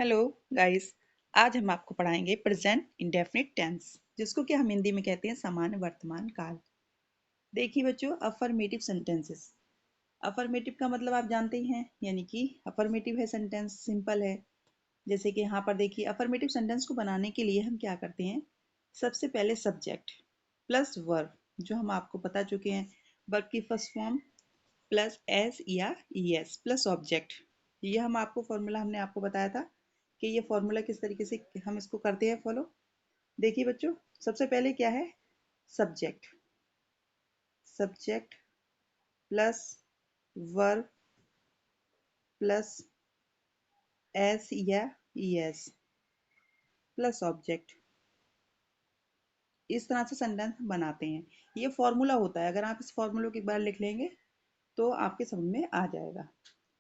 Hello guys. आज हम आपको पढ़ाएंगे प्रेजेंट इंडेफिनिट टेंस, जिसको कि हम हिंदी में कहते हैं सामान्य वर्तमान काल। देखिए बच्चों, अफर्मेटिव सेंटेंसेस। अफर्मेटिव का मतलब आप जानते ही हैं, यानी कि अफर्मेटिव है सेंटेंस, सिंपल है। जैसे कि यहाँ पर देखिए, अफर्मेटिव सेंटेंस को बनाने के लिए हम क्या करते हैं। सबसे पहले सब्जेक्ट प्लस वर्ब, जो हम आपको बता चुके हैं, वर्ब की फर्स्ट फॉर्म प्लस एस या ई एस प्लस ऑब्जेक्ट। ये हम आपको फॉर्मूला हमने आपको बताया था कि ये फॉर्मूला किस तरीके से हम इसको करते हैं फॉलो। देखिए बच्चों, सबसे पहले क्या है, subject. Subject plus verb plus S या ई एस प्लस ऑब्जेक्ट। इस तरह से सेंटेंस बनाते हैं। ये फॉर्मूला होता है, अगर आप इस फॉर्मूले को एक बार लिख लेंगे तो आपके समझ में आ जाएगा।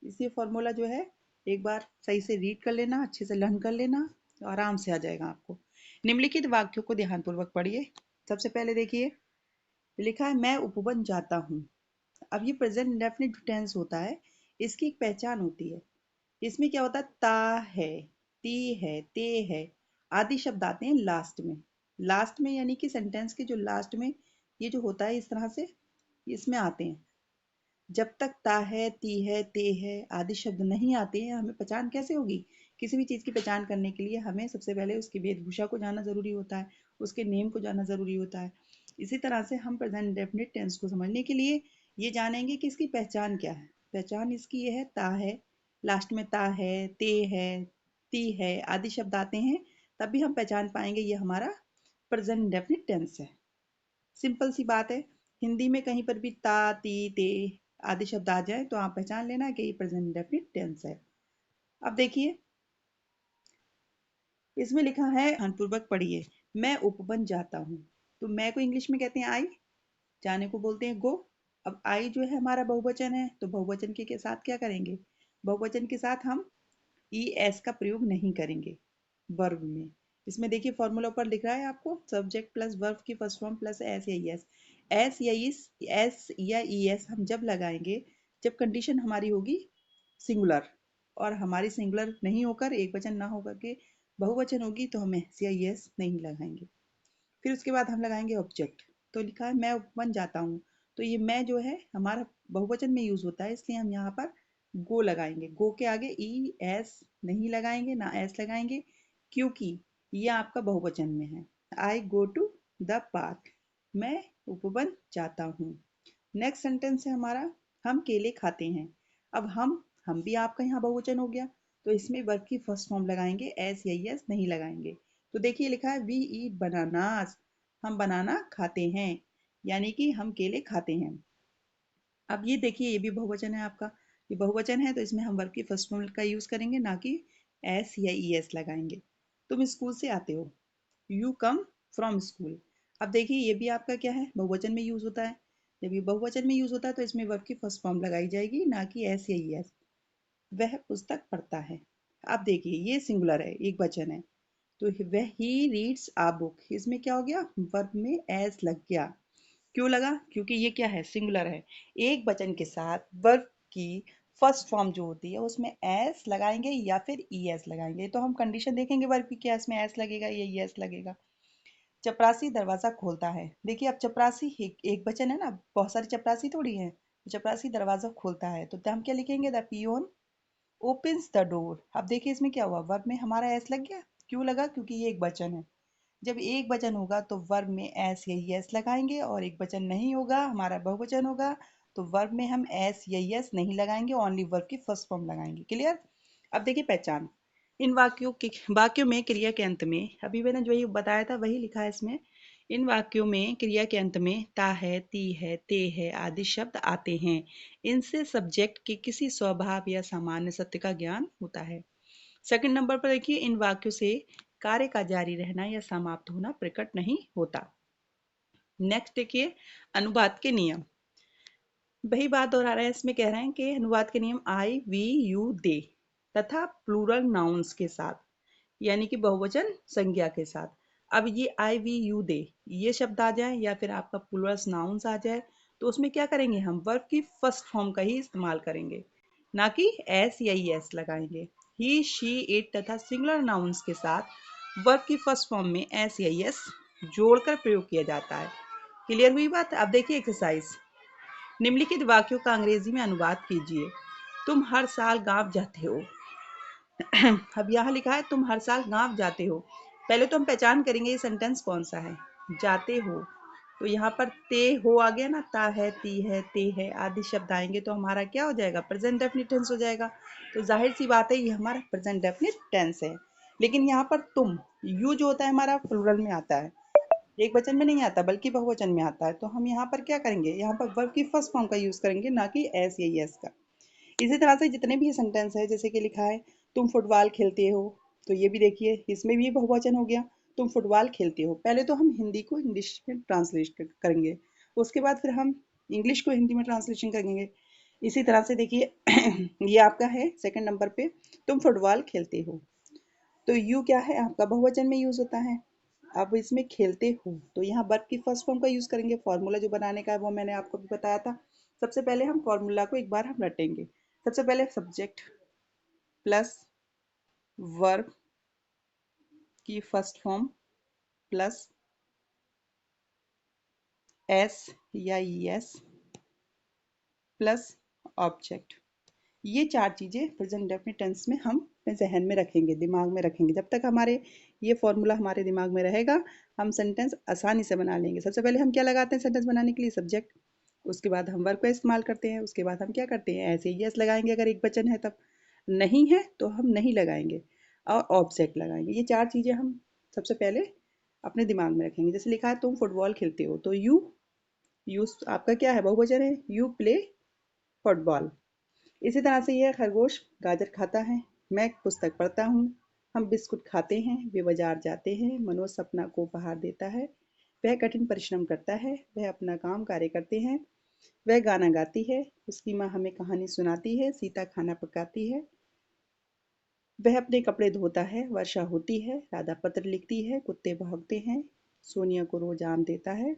इसी फॉर्मूला जो है, एक बार सही से रीड कर लेना, अच्छे से लर्न कर लेना, तो आराम से आ जाएगा आपको। निम्नलिखित वाक्यों को ध्यानपूर्वक पढ़िए। सबसे पहले देखिए, लिखा है मैं उपवन जाता हूँ। अब ये प्रेजेंट इंडेफिनिट टेंस होता है, इसकी एक पहचान होती है। इसमें क्या होता है, ता है, ती है, ते है आदि शब्द आते हैं लास्ट में। लास्ट में यानी कि सेंटेंस के जो लास्ट में ये जो होता है, इस तरह से इसमें आते हैं। जब तक ता है, ती है, ते है आदि शब्द नहीं आते हैं, हमें पहचान कैसे होगी। किसी भी चीज़ की पहचान करने के लिए हमें सबसे पहले उसकी वेशभूषा को जानना ज़रूरी होता है, उसके नेम को जानना ज़रूरी होता है। इसी तरह से हम प्रेजेंट इंडेफिनिट टेंस को समझने के लिए ये जानेंगे कि इसकी पहचान क्या है। पहचान इसकी ये है, ता है, लास्ट में ता है, ते है, ती है आदि शब्द आते हैं, तभी हम पहचान पाएंगे ये हमारा प्रेजेंट इंडेफिनिट टेंस है। सिंपल सी बात है। हिंदी में कहीं पर भी ता, ती, ते आदि शब्द आ जाए तो आप पहचान लेना कि ये प्रेजेंट इंडेफिनिट टेंस है। अब देखिए, इसमें लिखा है, ध्यानपूर्वक पढ़िए, मैं उपवन जाता हूँ। तो मैं को इंग्लिश में कहते हैं आई, जाने को बोलते हैं गो। अब आई जो है हमारा बहुवचन है, तो बहुवचन के साथ क्या करेंगे, बहुवचन के साथ हम ई एस का प्रयोग नहीं करेंगे वर्ब में। इसमें देखिए फॉर्मूला ऊपर दिख रहा है आपको, सब्जेक्ट प्लस वर्ब की फर्स्ट फॉर्म प्लस एस या ई एस। एस या ई एस हम जब लगाएंगे, जब कंडीशन हमारी होगी सिंगुलर, और हमारी सिंगुलर नहीं होकर एक वचन ना होकर के बहुवचन होगी, तो हम एस या ई एस नहीं लगाएंगे। फिर उसके बाद हम लगाएंगे ऑब्जेक्ट। तो लिखा है मैं उपवन जाता हूँ, तो ये मैं जो है हमारा बहुवचन में यूज होता है, इसलिए हम यहाँ पर गो लगाएंगे। गो के आगे ई एस नहीं लगाएंगे, ना एस लगाएंगे, क्योंकि ये आपका बहुवचन में है। आई गो टू द पार्क, मैं उपवन जाता हूँ। नेक्स्ट सेंटेंस है हमारा, हम केले खाते हैं। अब हम भी आपका यहाँ बहुवचन हो गया, तो इसमें वर्ब की फर्स्ट फॉर्म लगाएंगे, एस या एस नहीं लगाएंगे। तो देखिए लिखा है वी ईट बनानास, हम बनाना खाते हैं, यानी कि हम केले खाते हैं। अब ये देखिए, ये भी बहुवचन है आपका, ये बहुवचन है, तो इसमें हम वर्ब की फर्स्ट फॉर्म का यूज करेंगे, ना कि एस या ई एस लगाएंगे। तुम स्कूल से आते हो, यू कम फ्रॉम स्कूल। अब देखिए, ये भी आपका क्या है, बहुवचन में यूज होता है। जब ये बहुवचन में यूज होता है तो इसमें वर्ब की फर्स्ट फॉर्म लगाई जाएगी, ना कि एस या ई एस। वह पुस्तक पढ़ता है। अब देखिए, ये सिंगुलर है, एक वचन है, तो वह ही रीड्स आ बुक, इसमें क्या हो गया, वर्ब में एस लग गया। क्यों लगा, क्योंकि ये क्या है, सिंगुलर है। एक वचन के साथ वर्ब की फर्स्ट फॉर्म जो होती है उसमें एस लगाएंगे या फिर ई एस लगाएंगे। तो हम कंडीशन देखेंगे वर्ब की, क्या इसमें एस लगेगा या ई एस लगेगा। चपरासी दरवाजा खोलता है। देखिए, अब चपरासी एक वचन है ना, बहुत सारी चपरासी थोड़ी है। तो चपरासी दरवाजा खोलता है, तो हम क्या लिखेंगे, the peon opens the door. अब देखिए इसमें क्या हुआ, वर्ब में हमारा एस लग गया। क्यों लगा, क्योंकि ये एक वचन है। जब एक वचन होगा तो वर्ब में एस या यस लगाएंगे, और एक वचन नहीं होगा, हमारा बहुवचन होगा, तो वर्ब में हम एस या यस नहीं लगाएंगे, ओनली वर्ब की फर्स्ट फॉर्म लगाएंगे। क्लियर। अब देखिए पहचान, इन वाक्यों में क्रिया के अंत में, अभी मैंने जो ये बताया था वही लिखा है इसमें। इन वाक्यों में क्रिया के अंत में ता है, ती है, ते है आदि शब्द आते हैं। इनसे सब्जेक्ट के किसी स्वभाव या सामान्य सत्य का ज्ञान होता है। सेकंड नंबर पर देखिए, इन वाक्यों से कार्य का जारी रहना या समाप्त होना प्रकट नहीं होता। नेक्स्ट देखिए, अनुवाद के नियम। वही बात दोहरा रहे हैं, इसमें कह रहे हैं कि अनुवाद के नियम आई वी यू दे तथा प्लूरल नाउन्स के साथ, यानी कि बहुवचन संज्ञा के साथ। अब ये आई वी यू दे ये शब्द आ जाए या फिर आपका प्लूरल नाउन्स आ जाए, तो उसमें क्या करेंगे, हम वर्ब की फर्स्ट फॉर्म का ही इस्तेमाल करेंगे, ना कि एस या एस लगाएंगे। ही, शी, इट तथा सिंगुलर नाउन्स के साथ वर्ब की फर्स्ट फॉर्म में एस या यस जोड़कर प्रयोग किया जाता है। क्लियर हुई बात? अब देखिए एक्सरसाइज। निम्नलिखित वाक्यों का अंग्रेजी में अनुवाद कीजिए। तुम हर साल गांव जाते हो। अब यहाँ लिखा है तुम हर साल गांव जाते हो। पहले तो हम पहचान करेंगे ये सेंटेंस कौन सा है। जाते हो, तो यहाँ पर ते हो आ गया ना, ता है, ती है, ते है आदि शब्द आएंगे तो हमारा क्या हो जाएगा, प्रेजेंट डेफिनिट टेंस हो जाएगा। तो जाहिर सी बात है ये हमारा प्रेजेंट डेफिनिट टेंस है। लेकिन यहाँ पर तुम, यू जो होता है हमारा प्लूरल में आता है, एक वचन में नहीं आता बल्कि बहुवचन में आता है। तो हम यहाँ पर क्या करेंगे, यहाँ पर वर्ब की फर्स्ट फॉर्म का यूज करेंगे, ना कि एस या यस का। इसी तरह से जितने भी सेंटेंस है, जैसे कि लिखा है तुम फुटबॉल खेलते हो, तो ये भी देखिए इसमें भी बहुवचन हो गया, तुम फुटबॉल खेलते हो। पहले तो हम हिंदी को इंग्लिश में ट्रांसलेट करेंगे, उसके बाद फिर हम इंग्लिश को हिंदी में ट्रांसलेशन करेंगे। इसी तरह से देखिए ये आपका है सेकंड नंबर पे, तुम फुटबॉल खेलते हो, तो यू क्या है आपका बहुवचन में यूज होता है। अब इसमें खेलते हो, तो यहाँ वर्ब की फर्स्ट फॉर्म का यूज करेंगे। फॉर्मूला जो बनाने का है वो मैंने आपको भी बताया था। सबसे पहले हम फॉर्मूला को एक बार हम रटेंगे। सबसे पहले सब्जेक्ट प्लस वर्ब की फर्स्ट फॉर्म प्लस एस या एस प्लस ऑब्जेक्ट। ये चार चीज़ें प्रेजेंट डेफिनिट टेंस में हम अपने जहन में रखेंगे, दिमाग में रखेंगे। जब तक हमारे ये फॉर्मूला हमारे दिमाग में रहेगा, हम सेंटेंस आसानी से बना लेंगे। सबसे पहले हम क्या लगाते हैं सेंटेंस बनाने के लिए, सब्जेक्ट। उसके बाद हम वर्ब का इस्तेमाल करते हैं। उसके बाद हम क्या करते हैं, ऐसे यस लगाएंगे अगर एक वचन है तब, नहीं है तो हम नहीं लगाएंगे और ऑब्जेक्ट लगाएंगे। ये चार चीज़ें हम सबसे पहले अपने दिमाग में रखेंगे। जैसे लिखा है तुम फुटबॉल खेलते हो, तो यू आपका क्या है, बहुवचन है, यू प्ले फुटबॉल। इसी तरह से यह खरगोश गाजर खाता है, मैं पुस्तक पढ़ता हूँ, हम बिस्कुट खाते हैं, वे बाजार जाते हैं, मनोज सपना को उपहार देता है, वह कठिन परिश्रम करता है, वह अपना काम कार्य करते हैं, वह गाना गाती है, उसकी माँ हमें कहानी सुनाती है, सीता खाना पकाती है, वह अपने कपड़े धोता है, वर्षा होती है, राधा पत्र लिखती है, कुत्ते भौंकते हैं, सोनिया को रोज आम देता है,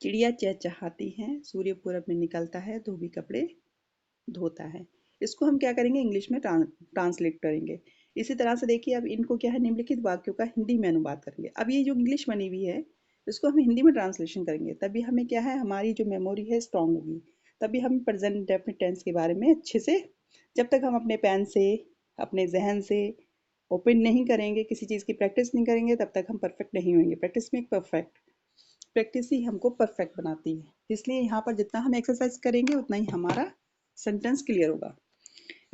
चिड़िया चहचहाती है, सूर्य पूरब में निकलता है, धोबी कपड़े धोता है। इसको हम क्या करेंगे, इंग्लिश में ट्रांसलेट करेंगे। इसी तरह से देखिए अब इनको क्या है, निम्नलिखित वाक्यों का हिंदी में अनुवाद करेंगे। अब ये जो इंग्लिश बनी हुई है इसको हम हिंदी में ट्रांसलेशन करेंगे, तभी हमें क्या है, हमारी जो मेमोरी है स्ट्रांग होगी। तभी हम प्रेजेंट डेफिनिट टेंस के बारे में अच्छे से, जब तक हम अपने पेन से, अपने जहन से ओपन नहीं करेंगे, किसी चीज़ की प्रैक्टिस नहीं करेंगे, तब तक हम परफेक्ट नहीं होंगे। प्रैक्टिस में परफेक्ट, प्रैक्टिस ही हमको परफेक्ट बनाती है। इसलिए यहाँ पर जितना हम एक्सरसाइज करेंगे उतना ही हमारा सेंटेंस क्लियर होगा।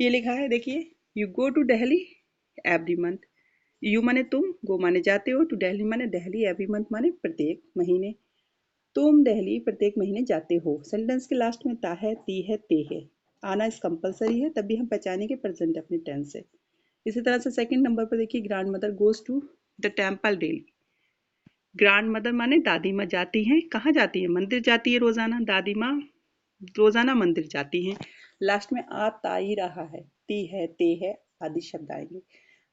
ये लिखा है देखिए, you go to Delhi every month. You माने तुम, गो माने जाते हो, टू दिल्ली माने दिल्ली, एवरी मंथ माने प्रत्येक महीने। तुम दिल्ली प्रत्येक महीने जाते हो। सेंटेंस के लास्ट में ता है, ती है, ते है, आना इस कंपलसरी है, तभी हम पहचानेंगे प्रेजेंट अपने टेंस से। इसी तरह से सेकंड नंबर पर देखिए, grandmother goes to the temple daily. Grandmother माने दादी माँ जाती हैं, कहाँ जाती है, मंदिर जाती है रोजाना, दादी माँ रोजाना मंदिर जाती हैं। लास्ट में आ ता ही रहा है, ती है, ते है आदि शब्द आएंगे।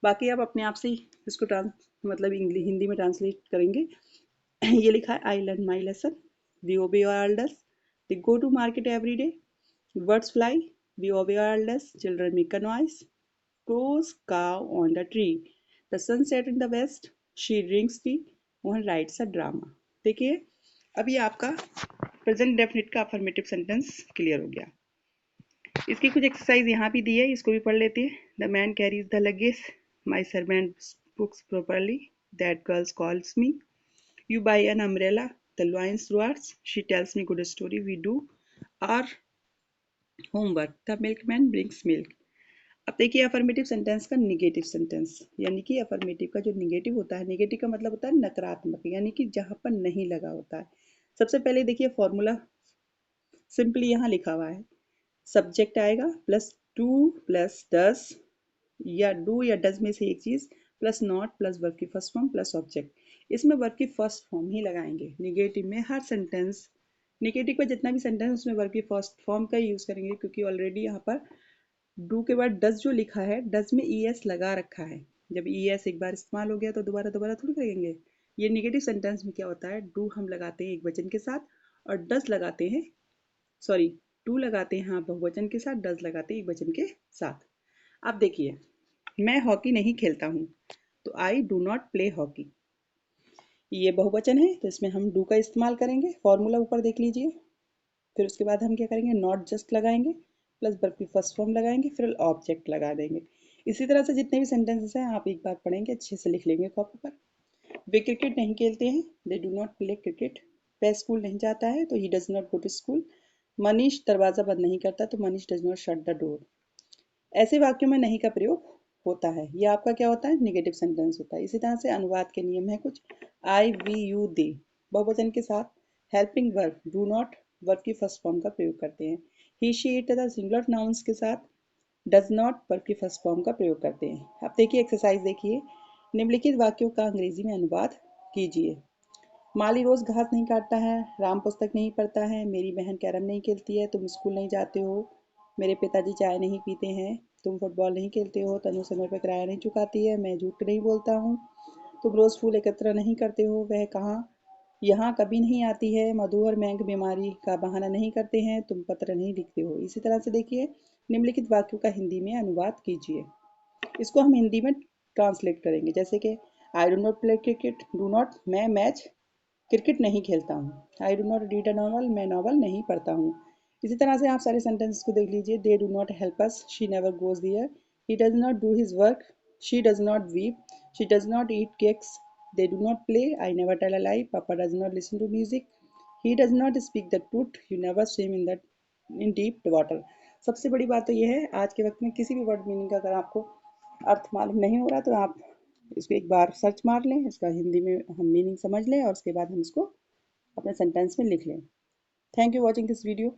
बाकी आप अपने आप से ही इसको मतलब इंग्लिश हिंदी में ट्रांसलेट करेंगे। ये लिखा है, I learn my lesson, we obey your elders, they go to market every day, birds fly, we obey our elders, children make a noise, crows caw on the tree, the sun set in the west, she drinks tea, Mohan writes a drama। देखिए अब ये आपका present definite का affirmative sentence clear हो गया। इसकी कुछ exercise यहाँ भी दी है, इसको भी पढ़ लेते हैं। The man carries the luggage, my servant books properly, that girls calls me, you by an umbrella, the lines roars, she tells me good story, we do our homework, the milkman brings milk. अब देखिए affirmative sentence का negative sentence, यानी कि affirmative का जो negative होता है, negative का मतलब होता है नकारात्मक, यानी कि जहां पर नहीं लगा होता है। सबसे पहले देखिए फॉर्मूला सिंपली यहाँ लिखा हुआ है, सब्जेक्ट आएगा प्लस टू प्लस डस, या डू या डज में से एक चीज, प्लस नॉट प्लस वर्ब की फर्स्ट फॉर्म प्लस ऑब्जेक्ट। इसमें वर्ब की फर्स्ट फॉर्म ही लगाएंगे। निगेटिव में हर सेंटेंस, निगेटिव का जितना भी सेंटेंस उसमें वर्ब की फर्स्ट फॉर्म का यूज करेंगे, क्योंकि ऑलरेडी यहाँ पर डू के बाद डज जो लिखा है, डज में ई एस लगा रखा है। जब ई एस एक बार इस्तेमाल हो गया तो दोबारा दोबारा थोड़ी करेंगे। ये निगेटिव सेंटेंस में क्या होता है, डू हम लगाते हैं एक वचन के साथ और डज लगाते हैं, सॉरी, डू लगाते हैं हाँ बहुवचन के साथ, डज लगाते हैं एक वचन के साथ। अब देखिए मैं हॉकी नहीं खेलता हूँ, तो I do not play hockey. ये बहुवचन है तो इसमें हम डू का इस्तेमाल करेंगे, फॉर्मूला ऊपर देख लीजिए। फिर उसके बाद हम क्या करेंगे, नॉट जस्ट लगाएंगे, प्लस वर्ब की फर्स्ट फॉर्म लगाएंगे, फिर ऑब्जेक्ट लगा देंगे। इसी तरह से जितने भी सेंटेंसेस हैं आप एक बार पढ़ेंगे, अच्छे से लिख लेंगे कॉपी पर। वे क्रिकेट नहीं खेलते हैं, they do not play cricket. वह स्कूल नहीं जाता है, तो he does not go to school. Manish दरवाजा बंद नहीं करता, तो Manish does not shut the door. ऐसे वाक्यों में नहीं का प्रयोग होता है। ये आपका क्या होता है, निगेटिव सेंटेंस होता है। इसी तरह से अनुवाद के नियम है कुछ। आई वी यू दे बहुवचन के साथ helping verb do not verb की फर्स्ट फॉर्म का प्रयोग करते हैं। ही शी इट तथा सिंगुलर नाउन्स के साथ डज नॉट वर्ब की फर्स्ट फॉर्म का प्रयोग करते हैं। अब देखिए एक्सरसाइज देखिए, निम्नलिखित वाक्यों का अंग्रेजी में अनुवाद कीजिए। माली रोज घास नहीं काटता है, राम पुस्तक नहीं पढ़ता है, मेरी बहन कैरम नहीं खेलती है, तुम स्कूल नहीं जाते हो, मेरे पिताजी चाय नहीं पीते हैं, तुम फुटबॉल नहीं खेलते हो, तनु समय पर किराया नहीं चुकाती है, मैं झूठ नहीं बोलता हूँ, तुम रोज फूल एकत्र नहीं करते हो, वह कहाँ यहाँ कभी नहीं आती है, मधु और मैंग बीमारी का बहाना नहीं करते हैं, तुम पत्र नहीं लिखते हो। इसी तरह से देखिए, निम्नलिखित वाक्यों का हिंदी में अनुवाद कीजिए। इसको हम हिंदी में ट्रांसलेट करेंगे, जैसे कि I do not play cricket, do not मैं मैच क्रिकेट नहीं खेलता हूँ। I do not read a novel, मैं नॉवल नहीं पढ़ता हूँ। इसी तरह से आप सारे सेंटेंसेस को देख लीजिए। They do not help us, she never goes there, he does not do his work, she does not weep, she does not eat cakes, they do not play, I never tell a lie, पापा does not listen to music, he does not speak the truth, you never swim in deep water. सबसे बड़ी बात तो ये है, आज के वक्त में किसी भी वर्ड मीनिंग का अगर आपको अर्थ मालूम नहीं हो रहा तो आप इसको एक बार सर्च मार लें, इसका हिंदी में हम मीनिंग समझ लें और उसके बाद हम इसको अपने सेंटेंस में लिख लें। Thank you watching this video.